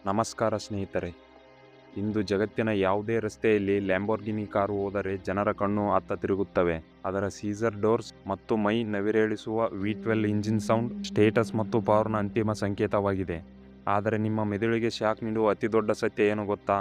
ನಮಸ್ಕಾರ ಸ್ನೇಹಿತರೆ. ಇಂದು ಜಗತ್ತಿನ ಯಾವುದೇ ರಸ್ತೆಯಲ್ಲಿ ಲ್ಯಾಂಬೋರ್ಗಿನಿ ಕಾರು ಹೋದರೆ ಜನರ ಕಣ್ಣು ಅತ್ತ ತಿರುಗುತ್ತವೆ. ಅದರ ಸೀಸರ್ ಡೋರ್ಸ್ ಮತ್ತು ಮೈ ನವಿರೇಳಿಸುವ V12 ಇಂಜಿನ್ ಸೌಂಡ್ ಸ್ಟೇಟಸ್ ಮತ್ತು ಪವರ್ನ ಅಂತಿಮ ಸಂಕೇತವಾಗಿದೆ. ಆದರೆ ನಿಮ್ಮ ಮೆದುಳಿಗೆ ಶಾಕ್ ನೀಡುವ ಅತಿದೊಡ್ಡ ಸತ್ಯ ಏನು ಗೊತ್ತಾ?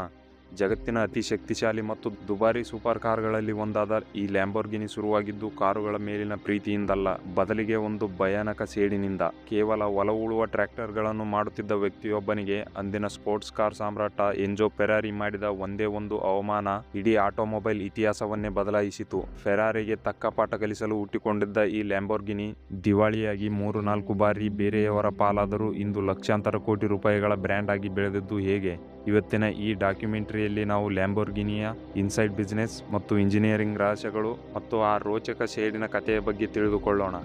ಜಗತ್ತಿನ ಅತಿ ಶಕ್ತಿಶಾಲಿ ಮತ್ತು ದುಬಾರಿ ಸೂಪರ್ ಕಾರ್ಗಳಲ್ಲಿ ಒಂದಾದ ಈ ಲ್ಯಾಂಬೋರ್ಗಿನಿ ಶುರುವಾಗಿದ್ದು ಕಾರುಗಳ ಮೇಲಿನ ಪ್ರೀತಿಯಿಂದಲ್ಲ, ಬದಲಿಗೆ ಒಂದು ಭಯಾನಕ ಸೇಡಿನಿಂದ. ಕೇವಲ ಒಲವುಳುವ ಟ್ರ್ಯಾಕ್ಟರ್ಗಳನ್ನು ಮಾಡುತ್ತಿದ್ದ ವ್ಯಕ್ತಿಯೊಬ್ಬನಿಗೆ ಅಂದಿನ ಸ್ಪೋರ್ಟ್ಸ್ ಕಾರ್ ಸಾಮ್ರಾಟ ಎನ್ಜೋ ಫೆರಾರಿ ಮಾಡಿದ ಒಂದೇ ಒಂದು ಅವಮಾನ ಇಡೀ ಆಟೋಮೊಬೈಲ್ ಇತಿಹಾಸವನ್ನೇ ಬದಲಾಯಿಸಿತು. ಫೆರಾರಿಗೆ ತಕ್ಕ ಪಾಠ ಕಲಿಸಲು ಹುಟ್ಟಿಕೊಂಡಿದ್ದ ಈ ಲ್ಯಾಂಬೋರ್ಗಿನಿ ದಿವಾಳಿಯಾಗಿ 3-4 ಬಾರಿ ಬೇರೆಯವರ ಪಾಲಾದರೂ ಇಂದು ಲಕ್ಷಾಂತರ ಕೋಟಿ ರೂಪಾಯಿಗಳ ಬ್ರ್ಯಾಂಡ್ ಆಗಿ ಬೆಳೆದಿದ್ದು ಹೇಗೆ? ಇವತ್ತಿನ ಈ ಡಾಕ್ಯುಮೆಂಟರಿಯಲ್ಲಿ ನಾವು ಲ್ಯಾಂಬೋರ್ಗಿನಿಯ ಇನ್ಸೈಡ್ ಬಿಸಿನೆಸ್ ಮತ್ತು ಇಂಜಿನಿಯರಿಂಗ್ ರಹಸ್ಯಗಳು ಮತ್ತು ಆ ರೋಚಕ ಶೇಡಿನ ಕಥೆಯ ಬಗ್ಗೆ ತಿಳಿದುಕೊಳ್ಳೋಣ.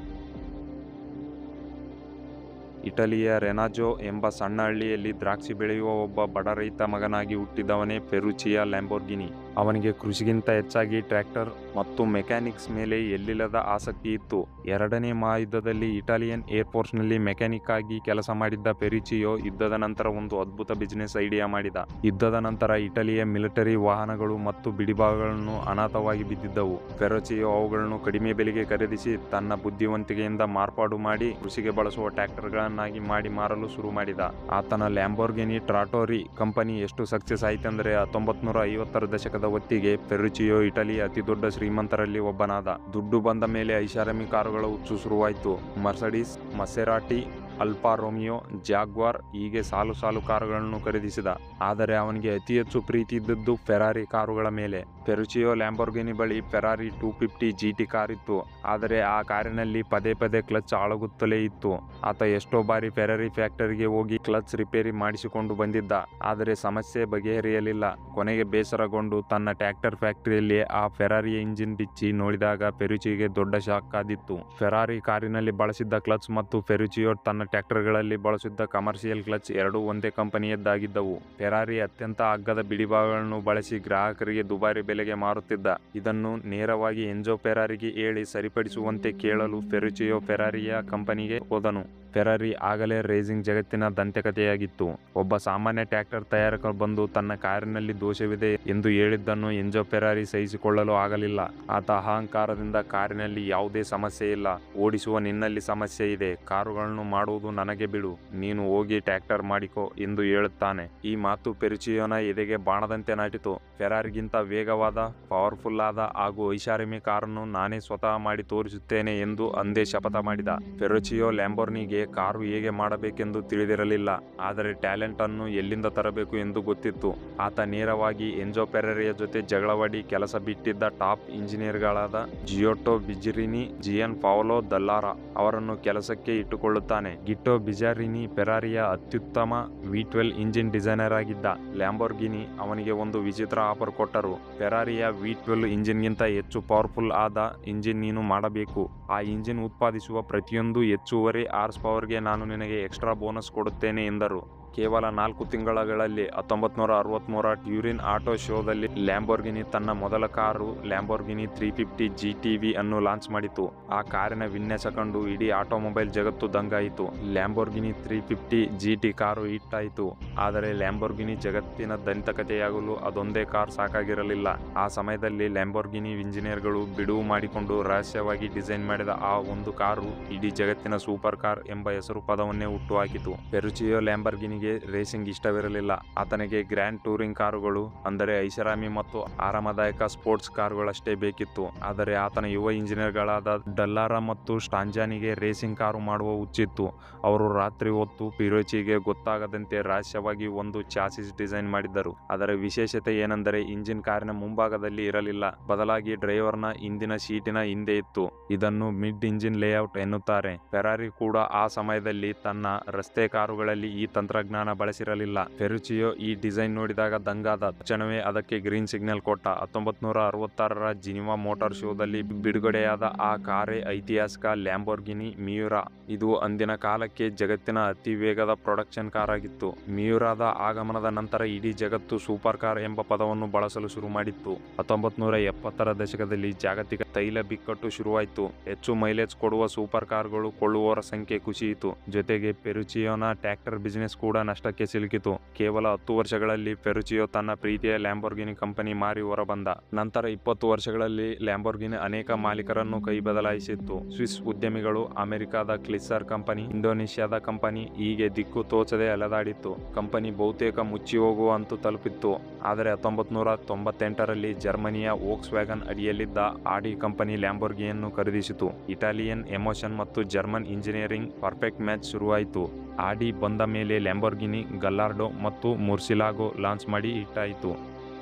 ಇಟಲಿಯ ರೆನಾಜೋ ಎಂಬ ಸಣ್ಣ ಹಳ್ಳಿಯಲ್ಲಿ ದ್ರಾಕ್ಷಿ ಬೆಳೆಯುವ ಒಬ್ಬ ಬಡ ರೈತ ಮಗನಾಗಿ ಹುಟ್ಟಿದವನೇ ಫೆರುಚಿಯೋ ಲ್ಯಾಂಬೋರ್ಗಿನಿ. ಅವನಿಗೆ ಕೃಷಿಗಿಂತ ಹೆಚ್ಚಾಗಿ ಟ್ರ್ಯಾಕ್ಟರ್ ಮತ್ತು ಮೆಕ್ಯಾನಿಕ್ಸ್ ಮೇಲೆ ಎಲ್ಲಿಲ್ಲದ ಆಸಕ್ತಿ ಇತ್ತು. ಎರಡನೇ ಮಹಾಯುದ್ಧದಲ್ಲಿ ಇಟಾಲಿಯನ್ ಏರ್ಫೋರ್ಸ್ನಲ್ಲಿ ಮೆಕ್ಯಾನಿಕ್ ಆಗಿ ಕೆಲಸ ಮಾಡಿದ್ದ ಫೆರುಚಿಯೋ ಯುದ್ಧದ ನಂತರ ಒಂದು ಅದ್ಭುತ ಬಿಸಿನೆಸ್ ಐಡಿಯಾ ಮಾಡಿದ. ಯುದ್ಧದ ನಂತರ ಇಟಲಿಯ ಮಿಲಿಟರಿ ವಾಹನಗಳು ಮತ್ತು ಬಿಡಿಭಾಗಗಳನ್ನು ಅನಾಥವಾಗಿ ಬಿದ್ದಿದ್ದವು. ಫೆರುಚಿಯೋ ಅವುಗಳನ್ನು ಕಡಿಮೆ ಬೆಲೆಗೆ ಖರೀದಿಸಿ ತನ್ನ ಬುದ್ಧಿವಂತಿಕೆಯಿಂದ ಮಾರ್ಪಾಡು ಮಾಡಿ ಕೃಷಿಗೆ ಬಳಸುವ ಟ್ರ್ಯಾಕ್ಟರ್ಗಳನ್ನಾಗಿ ಮಾಡಿ ಮಾರಲು ಶುರು ಮಾಡಿದ. ಆತನ ಲ್ಯಾಂಬೋರ್ಗಿನಿ ಟ್ರಾಟೋರಿ ಕಂಪನಿ ಎಷ್ಟು ಸಕ್ಸಸ್ ಆಯ್ತೆಂದರೆ 1950ರ ದಶಕದ ಹೊತ್ತಿಗೆ ಫೆರುಚಿಯೋ ಇಟಲಿಯ ಅತಿದೊಡ್ಡ ಶ್ರೀಮಂತರಲ್ಲಿ ಒಬ್ಬನಾದ. ದುಡ್ಡು ಬಂದ ಮೇಲೆ ಐಷಾರಾಮಿ ಕಾರುಗಳ ಹುಚ್ಚು ಶುರುವಾಯಿತು. ಮರ್ಸಡೀಸ್, ಮಸೆರಾಟಿ, ಅಲ್ಫಾ ರೋಮಿಯೋ, ಜಾಗ್ವಾರ್ ಹೀಗೆ ಸಾಲು ಸಾಲು ಕಾರುಗಳನ್ನು ಖರೀದಿಸಿದ. ಆದರೆ ಅವನಿಗೆ ಅತಿ ಹೆಚ್ಚು ಪ್ರೀತಿ ಇದ್ದದ್ದು ಫೆರಾರಿ ಕಾರುಗಳ ಮೇಲೆ. ಫೆರುಚಿಯೋ ಲ್ಯಾಂಬೋರ್ಗಿನಿ ಬಳಿ ಫೆರಾರಿ 250 GT ಕಾರ್ ಇತ್ತು. ಆದರೆ ಆ ಕಾರಿನಲ್ಲಿ ಪದೇ ಪದೇ ಕ್ಲಚ್ ಹಾಳಾಗುತ್ತಲೇ ಇತ್ತು. ಆತ ಎಷ್ಟೋ ಬಾರಿ ಫೆರಾರಿ ಫ್ಯಾಕ್ಟರಿಗೆ ಹೋಗಿ ಕ್ಲಚ್ ರಿಪೇರಿ ಮಾಡಿಸಿಕೊಂಡು ಬಂದಿದ್ದ. ಆದರೆ ಸಮಸ್ಯೆ ಬಗೆಹರಿಯಲಿಲ್ಲ. ಕೊನೆಗೆ ಬೇಸರಗೊಂಡು ತನ್ನ ಟ್ರ್ಯಾಕ್ಟರ್ ಫ್ಯಾಕ್ಟರಿಯಲ್ಲಿ ಆ ಫೆರಾರಿಯ ಇಂಜಿನ್ ಬಿಚ್ಚಿ ನೋಡಿದಾಗ ಫೆರುಚಿಯೋಗೆ ದೊಡ್ಡ ಶಾಕ್ ಆದಿತ್ತು. ಫೆರಾರಿ ಕಾರಿನಲ್ಲಿ ಬಳಸಿದ್ದ ಕ್ಲಚ್ ಮತ್ತು ಫೆರುಚಿಯೋ ತನ್ನ ಟ್ರ್ಯಾಕ್ಟರ್ಗಳಲ್ಲಿ ಬಳಸಿದ್ದ ಕಮರ್ಷಿಯಲ್ ಕ್ಲಚ್ ಎರಡೂ ಒಂದೇ ಕಂಪನಿಯದ್ದಾಗಿದ್ದವು. ಫೆರಾರಿ ಅತ್ಯಂತ ಅಗ್ಗದ ಬಿಡಿಭಾಗಗಳನ್ನು ಬಳಸಿ ಗ್ರಾಹಕರಿಗೆ ದುಬಾರಿ ಬೆಲೆಗೆ ಮಾರುತ್ತಿದ್ದ. ಇದನ್ನು ನೇರವಾಗಿ ಎನ್ಜೋ ಫೆರಾರಿಗೆ ಹೇಳಿ ಸರಿಪಡಿಸುವಂತೆ ಕೇಳಲು ಫೆರುಚಿಯೋ ಫೆರಾರಿಯ ಕಂಪನಿಗೆ ಹೋದನು. ಫೆರಾರಿ ಆಗಲೇ ರೇಸಿಂಗ್ ಜಗತ್ತಿನ ದಂತಕಥೆಯಾಗಿತ್ತು. ಒಬ್ಬ ಸಾಮಾನ್ಯ ಟ್ರ್ಯಾಕ್ಟರ್ ತಯಾರಕ ಬಂದು ತನ್ನ ಕಾರಿನಲ್ಲಿ ದೋಷವಿದೆ ಎಂದು ಹೇಳಿದ್ದನ್ನು ಎನ್ಜೋ ಫೆರಾರಿ ಸಹಿಸಿಕೊಳ್ಳಲು ಆಗಲಿಲ್ಲ. ಆತ ಅಹಂಕಾರದಿಂದ ಕಾರಿನಲ್ಲಿ ಯಾವುದೇ ಸಮಸ್ಯೆ ಇಲ್ಲ, ಓಡಿಸುವ ನಿನ್ನಲ್ಲಿ ಸಮಸ್ಯೆ ಇದೆ, ಕಾರುಗಳನ್ನು ಮಾಡುವುದು ನನಗೆ ಬಿಡು, ನೀನು ಹೋಗಿ ಟ್ರ್ಯಾಕ್ಟರ್ ಮಾಡಿಕೊ ಎಂದು ಹೇಳುತ್ತಾನೆ. ಈ ಮಾತು ಫೆರುಚಿಯೋನ ಎದೆಗೆ ಬಾಣದಂತೆ ನಾಟಿತು. ಫೆರಾರಿಗಿಂತ ವೇಗವಾದ, ಪವರ್ಫುಲ್ ಆದ ಹಾಗೂ ಐಷಾರಾಮಿ ಕಾರನ್ನು ನಾನೇ ಸ್ವತಃ ಮಾಡಿ ತೋರಿಸುತ್ತೇನೆ ಎಂದು ಅಂದೇ ಶಪಥ ಮಾಡಿದ. ಫೆರುಚಿಯೋ ಲ್ಯಾಂಬೋರ್ಗಿನಿಗೆ ಕಾರು ಹೇಗೆ ಮಾಡಬೇಕೆಂದು ತಿಳಿದಿರಲಿಲ್ಲ. ಆದರೆ ಟ್ಯಾಲೆಂಟ್ ಅನ್ನು ಎಲ್ಲಿಂದ ತರಬೇಕು ಎಂದು ಗೊತ್ತಿತ್ತು. ಆತ ನೇರವಾಗಿ ಎನ್ಜೋ ಫೆರಾರಿಯ ಜೊತೆ ಜಗಳವಾಡಿ ಕೆಲಸ ಬಿಟ್ಟಿದ್ದ ಟಾಪ್ ಇಂಜಿನಿಯರ್ಗಳಾದ ಜಿಯೋಟ್ಟೋ ಬಿಜಾರಿನಿ, ಜಿಯನ್ ಪಾವಲೋ ದಲ್ಲಾರಾ ಅವರನ್ನು ಕೆಲಸಕ್ಕೆ ಇಟ್ಟುಕೊಳ್ಳುತ್ತಾನೆ. ಗಿಟ್ಟೋ ಬಿಜಾರಿನಿ ಫೆರಾರಿಯ ಅತ್ಯುತ್ತಮ V12 ಇಂಜಿನ್ ಡಿಸೈನರ್ ಆಗಿದ್ದ. ಲ್ಯಾಂಬೋರ್ಗಿನಿ ಅವನಿಗೆ ಒಂದು ವಿಚಿತ್ರ ಆಫರ್ ಕೊಟ್ಟರು. ಫೆರಾರಿಯ V12 ಇಂಜಿನ್ಗಿಂತ ಹೆಚ್ಚು ಪವರ್ಫುಲ್ ಆದ ಇಂಜಿನ್ ನೀನು ಮಾಡಬೇಕು. ಆ ಇಂಜಿನ್ ಉತ್ಪಾದಿಸುವ ಪ್ರತಿಯೊಂದು ಹೆಚ್ಚುವರಿ ಹಾರ್ಸ್ ಪವರ್ಗೆ ನಾನು ನಿನಗೆ ಎಕ್ಸ್ಟ್ರಾ ಬೋನಸ್ ಕೊಡುತ್ತೇನೆ ಎಂದರು. ಕೇವಲ 4 ತಿಂಗಳಲ್ಲಿ 1963ರ ಟ್ಯೂರಿನ್ ಆಟೋ ಶೋದಲ್ಲಿ ಲ್ಯಾಂಬೋರ್ಗಿನಿ ತನ್ನ ಮೊದಲ ಕಾರು ಲ್ಯಾಂಬೋರ್ಗಿನಿ 350 GTV ಅನ್ನು ಲಾಂಚ್ ಮಾಡಿತು. ಆ ಕಾರಿನ ವಿನ್ಯಾಸ ಕಂಡು ಇಡೀ ಆಟೋಮೊಬೈಲ್ ಜಗತ್ತು ದಂಗಾಯಿತು. ಲ್ಯಾಂಬೋರ್ಗಿನಿ 350 GT ಕಾರು ಹಿಟ್ ಆಯಿತು. ಆದರೆ ಲ್ಯಾಂಬೋರ್ಗಿನಿ ಜಗತ್ತಿನ ದಂತಕಥೆಯಾಗಲು ಅದೊಂದೇ ಕಾರ್ ಸಾಕಾಗಿರಲಿಲ್ಲ. ಆ ಸಮಯದಲ್ಲಿ ಲ್ಯಾಂಬೋರ್ಗಿನಿ ಇಂಜಿನಿಯರ್ಗಳು ಬಿಡುವು ಮಾಡಿಕೊಂಡು ರಹಸ್ಯವಾಗಿ ಡಿಸೈನ್ ಮಾಡಿದ ಆ ಒಂದು ಕಾರು ಇಡೀ ಜಗತ್ತಿನ ಸೂಪರ್ ಕಾರ್ ಎಂಬ ಹೆಸರು ಪದವನ್ನೇ ಹುಟ್ಟುಹಾಕಿತು. ಫೆರುಚಿಯೋ ಲ್ಯಾಂಬೋರ್ಗಿನಿಗೆ ರೇಸಿಂಗ್ ಇಷ್ಟವಿರಲಿಲ್ಲ. ಆತನಿಗೆ ಗ್ರ್ಯಾಂಡ್ ಟೂರಿಂಗ್ ಕಾರುಗಳು ಅಂದರೆ ಐಷಾರಾಮಿ ಮತ್ತು ಆರಾಮದಾಯಕ ಸ್ಪೋರ್ಟ್ಸ್ ಕಾರುಗಳಷ್ಟೇ ಬೇಕಿತ್ತು. ಆದರೆ ಆತನ ಯುವ ಇಂಜಿನಿಯರ್ಗಳಾದ ಡಲ್ಲಾರಾ ಮತ್ತು ಸ್ಟಾಂಜಾನಿಗೆ ರೇಸಿಂಗ್ ಕಾರು ಮಾಡುವ ಹುಚ್ಚಿತ್ತು. ಅವರು ರಾತ್ರಿ ಹೊತ್ತು ಫೆರುಚಿಯೋಗೆ ಗೊತ್ತಾಗದಂತೆ ರಹಸ್ಯವಾಗಿ ಒಂದು ಚಾಸಿಸ್ ಡಿಸೈನ್ ಮಾಡಿದ್ದರು. ಅದರ ವಿಶೇಷತೆ ಏನೆಂದರೆ ಇಂಜಿನ್ ಕಾರಿನ ಮುಂಭಾಗದಲ್ಲಿ ಇರಲಿಲ್ಲ, ಬದಲಾಗಿ ಡ್ರೈವರ್ನ ಹಿಂದಿನ ಸೀಟಿನ ಹಿಂದೆ ಇತ್ತು. ಇದನ್ನು ಮಿಡ್ ಇಂಜಿನ್ ಲೇಔಟ್ ಎನ್ನುತ್ತಾರೆ. ಫೆರಾರಿ ಕೂಡ ಆ ಸಮಯದಲ್ಲಿ ತನ್ನ ರಸ್ತೆ ಕಾರುಗಳಲ್ಲಿ ಈ ತಂತ್ರಜ್ಞಾನ ಬಳಸಿರಲಿಲ್ಲ. ಫೆರುಚಿಯೋ ಈ ಡಿಸೈನ್ ನೋಡಿದಾಗ ದಂಗಾದ. ತಕ್ಷಣವೇ ಅದಕ್ಕೆ ಗ್ರೀನ್ ಸಿಗ್ನಲ್ ಕೊಟ್ಟ. 1966ರ ಜಿನಿವಾ ಮೋಟಾರ್ ಶೋದಲ್ಲಿ ಬಿಡುಗಡೆಯಾದ ಆ ಕಾರೇ ಐತಿಹಾಸಿಕ ಲ್ಯಾಂಬೋರ್ಗಿನಿ ಮಿಯುರಾ. ಇದು ಅಂದಿನ ಕಾಲಕ್ಕೆ ಜಗತ್ತಿನ ಅತಿ ವೇಗದ ಪ್ರೊಡಕ್ಷನ್ ಕಾರ್ ಆಗಿತ್ತು. ಮಿಯುರಾದ ಆಗಮನದ ನಂತರ ಇಡೀ ಜಗತ್ತು ಸೂಪರ್ ಕಾರ್ ಎಂಬ ಪದವನ್ನು ಬಳಸಲು ಶುರು ಮಾಡಿತ್ತು. 1970ರ ದಶಕದಲ್ಲಿ ಜಾಗತಿಕ ತೈಲ ಬಿಕ್ಕಟ್ಟು ಶುರುವಾಯಿತು. ಹೆಚ್ಚು ಮೈಲೇಜ್ ಕೊಡುವ ಸೂಪರ್ ಕಾರ್ಗಳು ಕೊಳ್ಳುವವರ ಸಂಖ್ಯೆ ಕುಸಿಯಿತು. ಜೊತೆಗೆ ಫೆರುಚಿಯೋನ ಟ್ರ್ಯಾಕ್ಟರ್ ಬಿಸಿನೆಸ್ ಕೂಡ ಕೂಡ ನಷ್ಟಕ್ಕೆ ಸಿಲುಕಿತು. ಕೇವಲ 10 ವರ್ಷಗಳಲ್ಲಿ ಫೆರುಚಿಯೋ ತನ್ನ ಪ್ರೀತಿಯ ಲ್ಯಾಂಬೋರ್ಗಿನಿ ಕಂಪನಿ ಮಾರಿ ಹೊರಬಂದ. ನಂತರ 20 ವರ್ಷಗಳಲ್ಲಿ ಲ್ಯಾಂಬೋರ್ಗಿನಿ ಅನೇಕ ಮಾಲೀಕರನ್ನು ಕೈ ಬದಲಾಯಿಸಿತ್ತು. ಸ್ವಿಸ್ ಉದ್ಯಮಿಗಳು, ಅಮೆರಿಕದ ಕ್ಲಿಸ್ಸರ್ ಕಂಪನಿ, ಇಂಡೋನೇಷ್ಯಾದ ಕಂಪನಿ, ಹೀಗೆ ದಿಕ್ಕು ತೋಚದೆ ಅಲೆದಾಡಿತ್ತು. ಕಂಪನಿ ಬಹುತೇಕ ಮುಚ್ಚಿ ಹೋಗುವ ಹಂತ ತಲುಪಿತ್ತು. ಆದರೆ 1998ರಲ್ಲಿ ಜರ್ಮನಿಯ ವೋಕ್ಸ್ ವ್ಯಾಗನ್ ಅಡಿಯಲ್ಲಿದ್ದ ಆಡಿ ಕಂಪನಿ ಲ್ಯಾಂಬೋರ್ಗಿನಿಯನ್ನು ಖರೀದಿಸಿತು. ಇಟಾಲಿಯನ್ ಎಮೋಷನ್ ಮತ್ತು ಜರ್ಮನ್ ಇಂಜಿನಿಯರಿಂಗ್ ಪರ್ಫೆಕ್ಟ್ ಮ್ಯಾಚ್ ಶುರುವಾಯಿತು. ಆಡಿ ಬಂದ ಮೇಲೆ ಲ್ಯಾಂಬೋರ್ಗಿನಿ ಗಲ್ಲಾರ್ಡೋ ಮತ್ತು ಮುರ್ಸಿಲಾಗೋ ಲಾಂಚ್ ಮಾಡಿ ಹಿಟ್ಟಾಯಿತು.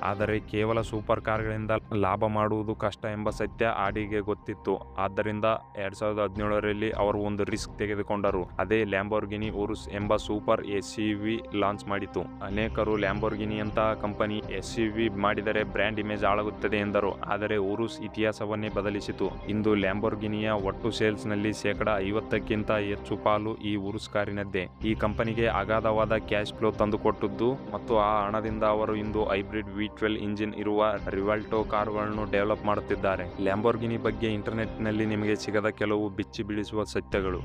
ಆದರೆ ಕೇವಲ ಸೂಪರ್ ಕಾರ್ಗಳಿಂದ ಲಾಭ ಮಾಡುವುದು ಕಷ್ಟ ಎಂಬ ಸತ್ಯ ಆಡಿಗೆ ಗೊತ್ತಿತ್ತು. ಆದ್ದರಿಂದ 2017ರಲ್ಲಿ ಅವರು ಒಂದು ರಿಸ್ಕ್ ತೆಗೆದುಕೊಂಡರು. ಅದೇ ಲ್ಯಾಂಬೋರ್ಗಿನಿ ಉರುಸ್ ಎಂಬ ಸೂಪರ್ ಎಸ್ಯುವಿ ಲಾಂಚ್ ಮಾಡಿತು. ಅನೇಕರು ಲ್ಯಾಂಬೋರ್ಗಿನಿಯಂತಹ ಕಂಪನಿ ಎಸ್ಯುವಿ ಮಾಡಿದರೆ ಬ್ರ್ಯಾಂಡ್ ಇಮೇಜ್ ಹಾಳಾಗುತ್ತದೆ ಎಂದರು. ಆದರೆ ಉರುಸ್ ಇತಿಹಾಸವನ್ನೇ ಬದಲಿಸಿತು. ಇಂದು ಲ್ಯಾಂಬೋರ್ಗಿನಿಯ ಒಟ್ಟು ಸೇಲ್ಸ್ನಲ್ಲಿ 50%ಕ್ಕಿಂತ ಹೆಚ್ಚು ಪಾಲು ಈ ಉರುಸ್ ಕಾರಿನದ್ದೇ. ಈ ಕಂಪನಿಗೆ ಅಗಾಧವಾದ ಕ್ಯಾಶ್ ಫ್ಲೋ ತಂದುಕೊಟ್ಟದ್ದು ಮತ್ತು ಆ ಹಣದಿಂದ ಅವರು ಇಂದು ಹೈಬ್ರಿಡ್ V12 ಇಂಜಿನ್ ಇರುವ ರಿವಾಲ್ಟೋ ಕಾರುಗಳನ್ನು ಡೆವಲಪ್ ಮಾಡುತ್ತಿದ್ದಾರೆ. ಲ್ಯಾಂಬೋರ್ಗಿನಿ ಬಗ್ಗೆ ಇಂಟರ್ನೆಟ್ನಲ್ಲಿ ನಿಮಗೆ ಸಿಗದ ಕೆಲವು ಬಿಚ್ಚಿ ಬೀಳಿಸುವ ಸತ್ಯಗಳು.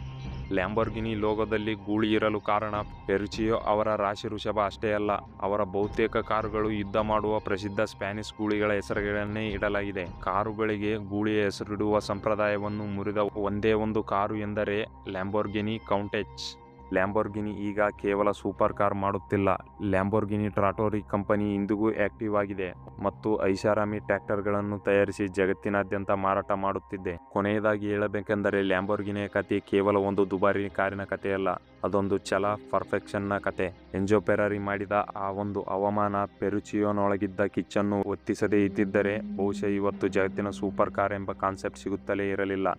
ಲ್ಯಾಂಬೋರ್ಗಿನಿ ಲೋಗೋದಲ್ಲಿ ಗೂಳಿ ಇರಲು ಕಾರಣ ಫೆರುಚಿಯೋ ಅವರ ರಾಶಿ ವೃಷಭ ಅಷ್ಟೇ ಅಲ್ಲ, ಅವರ ಬಹುತೇಕ ಕಾರುಗಳು ಯುದ್ಧ ಮಾಡುವ ಪ್ರಸಿದ್ಧ ಸ್ಪ್ಯಾನಿಷ್ ಗೂಳಿಗಳ ಹೆಸರುಗಳನ್ನೇ ಇಡಲಾಗಿದೆ. ಕಾರುಗಳಿಗೆ ಗೂಳಿಯ ಹೆಸರಿಡುವ ಸಂಪ್ರದಾಯವನ್ನು ಮುರಿದ ಒಂದೇ ಒಂದು ಕಾರು ಎಂದರೆ ಲ್ಯಾಂಬೋರ್ಗಿನಿ ಕೌಂಟೆಚ್. ಲ್ಯಾಂಬೋರ್ಗಿನಿ ಈಗ ಕೇವಲ ಸೂಪರ್ ಕಾರ್ ಮಾಡುತ್ತಿಲ್ಲ. ಲ್ಯಾಂಬೋರ್ಗಿನಿ ಟ್ರಾಟೋರಿ ಕಂಪನಿ ಇಂದಿಗೂ ಆಕ್ಟಿವ್ ಆಗಿದೆ ಮತ್ತು ಐಷಾರಾಮಿ ಟ್ರ್ಯಾಕ್ಟರ್ಗಳನ್ನು ತಯಾರಿಸಿ ಜಗತ್ತಿನಾದ್ಯಂತ ಮಾರಾಟ ಮಾಡುತ್ತಿದೆ. ಕೊನೆಯದಾಗಿ ಹೇಳಬೇಕೆಂದರೆ ಲ್ಯಾಂಬೋರ್ಗಿನಿಯ ಕತೆ ಕೇವಲ ಒಂದು ದುಬಾರಿ ಕಾರಿನ ಕಥೆಯಲ್ಲ, ಅದೊಂದು ಛಲ, ಪರ್ಫೆಕ್ಷನ್ನ ಕತೆ. ಎಂಜೋ ಫೆರಾರಿ ಮಾಡಿದ ಆ ಒಂದು ಅವಮಾನ ಫೆರುಚಿಯೋನೊಳಗಿದ್ದ ಕಿಚ್ಚನ್ನು ಹೊತ್ತಿಸದೇ ಇದ್ದಿದ್ದರೆ ಬಹುಶಃ ಇವತ್ತು ಜಗತ್ತಿನ ಸೂಪರ್ ಕಾರ್ ಎಂಬ ಕಾನ್ಸೆಪ್ಟ್ ಸಿಗುತ್ತಲೇ ಇರಲಿಲ್ಲ.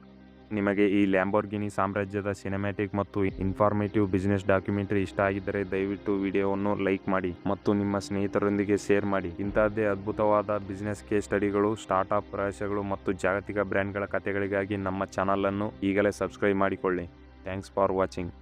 ನಿಮಗೆ ಈ ಲ್ಯಾಂಬೋರ್ಗಿನಿ ಸಾಮ್ರಾಜ್ಯದ ಸಿನೆಮ್ಯಾಟಿಕ್ ಮತ್ತು ಇನ್ಫಾರ್ಮೇಟಿವ್ ಬಿಸಿನೆಸ್ ಡಾಕ್ಯುಮೆಂಟರಿ ಇಷ್ಟ ಆಗಿದ್ದರೆ ದಯವಿಟ್ಟು ವಿಡಿಯೋವನ್ನು ಲೈಕ್ ಮಾಡಿ ಮತ್ತು ನಿಮ್ಮ ಸ್ನೇಹಿತರೊಂದಿಗೆ ಶೇರ್ ಮಾಡಿ. ಇಂತಹದ್ದೇ ಅದ್ಭುತವಾದ ಬಿಸಿನೆಸ್ ಕೇಸ್ ಸ್ಟಡಿಗಳು, ಸ್ಟಾರ್ಟ್ಅಪ್ ರಹಸ್ಯಗಳು ಮತ್ತು ಜಾಗತಿಕ ಬ್ರ್ಯಾಂಡ್ಗಳ ಕಥೆಗಳಿಗಾಗಿ ನಮ್ಮ ಚಾನಲನ್ನು ಈಗಲೇ ಸಬ್ಸ್ಕ್ರೈಬ್ ಮಾಡಿಕೊಳ್ಳಿ. Thanks for watching.